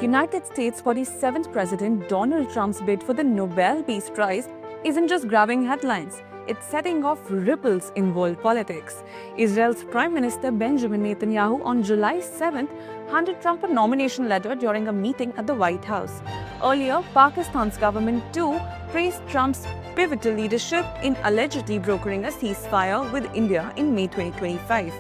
United States 47th President Donald Trump's bid for the Nobel Peace Prize isn't just grabbing headlines, it's setting off ripples in world politics. Israel's Prime Minister Benjamin Netanyahu on July 7th handed Trump a nomination letter during a meeting at the White House. Earlier, Pakistan's government too praised Trump's pivotal leadership in allegedly brokering a ceasefire with India in May 2025.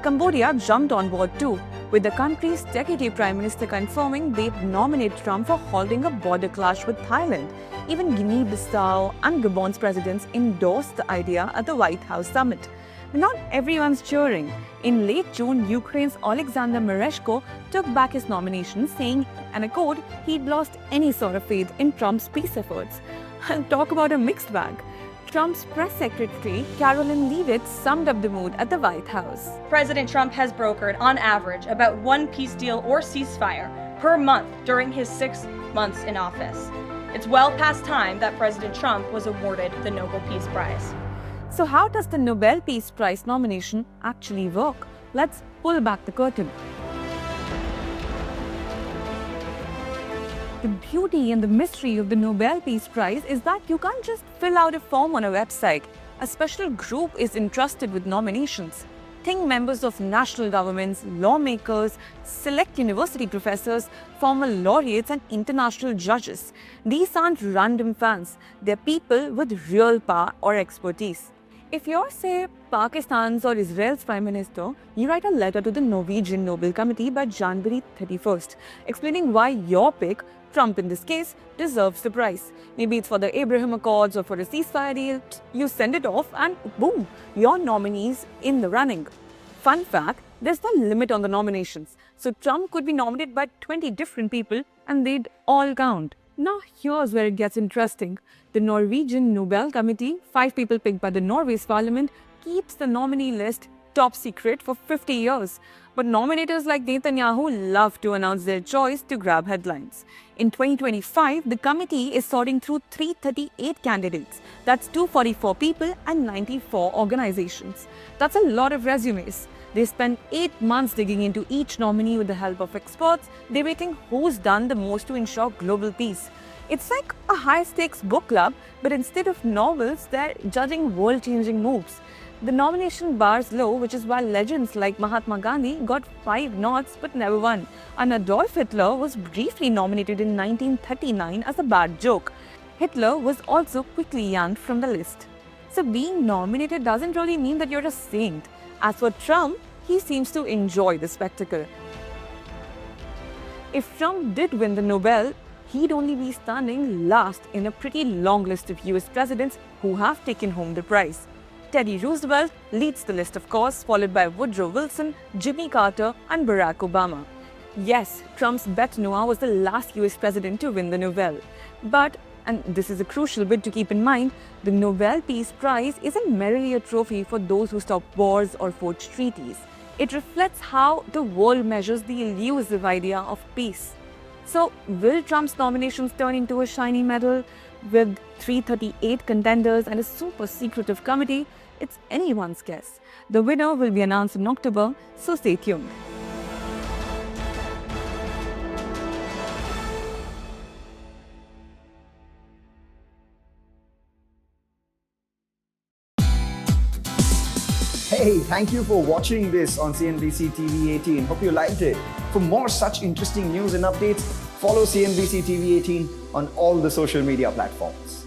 Cambodia jumped on board too, with the country's deputy prime minister confirming they'd nominate Trump for halting a border clash with Thailand. Even Guinea-Bissau and Gabon's presidents endorsed the idea at the White House summit. But not everyone's cheering. In late June, Ukraine's Alexander Mereshko took back his nomination, saying, and I quote, he'd lost any sort of faith in Trump's peace efforts. And talk about a mixed bag. Trump's press secretary, Caroline Leavitt, summed up the mood at the White House. President Trump has brokered, on average, about one peace deal or ceasefire per month during his 6 months in office. It's well past time that President Trump was awarded the Nobel Peace Prize. So how does the Nobel Peace Prize nomination actually work? Let's pull back the curtain. The beauty and the mystery of the Nobel Peace Prize is that you can't just fill out a form on a website. A special group is entrusted with nominations. Think members of national governments, lawmakers, select university professors, former laureates and international judges. These aren't random fans. They're people with real power or expertise. If you're, say, Pakistan's or Israel's Prime Minister, you write a letter to the Norwegian Nobel Committee by January 31st, explaining why your pick, Trump in this case, deserves the prize. Maybe it's for the Abraham Accords or for a ceasefire deal. You send it off and boom, your nominee's in the running. Fun fact, there's no limit on the nominations. So Trump could be nominated by 20 different people and they'd all count. Now here's where it gets interesting. The Norwegian Nobel Committee, 5 people picked by the Norway's parliament, keeps the nominee list top secret for 50 years. But nominators like Netanyahu love to announce their choice to grab headlines. In 2025, the committee is sorting through 338 candidates. That's 244 people and 94 organizations. That's a lot of resumes. They spend 8 months digging into each nominee with the help of experts, debating who's done the most to ensure global peace. It's like a high-stakes book club, but instead of novels, they're judging world-changing moves. The nomination bar's low, which is why legends like Mahatma Gandhi got 5 nods but never won. And Adolf Hitler was briefly nominated in 1939 as a bad joke. Hitler was also quickly yanked from the list. So being nominated doesn't really mean that you're a saint. As for Trump, he seems to enjoy the spectacle. If Trump did win the Nobel, he'd only be standing last in a pretty long list of US presidents who have taken home the prize. Teddy Roosevelt leads the list, of course, followed by Woodrow Wilson, Jimmy Carter, and Barack Obama. Yes, Trump's bête noire was the last US president to win the Nobel. But, and this is a crucial bit to keep in mind, the Nobel Peace Prize isn't merely a trophy for those who stop wars or forge treaties. It reflects how the world measures the elusive idea of peace. So, will Trump's nominations turn into a shiny medal? With 338 contenders and a super secretive committee, it's anyone's guess. The winner will be announced in October, so stay tuned. Hey, thank you for watching this on CNBC TV18. Hope you liked it. For more such interesting news and updates, follow CNBC TV18 on all the social media platforms.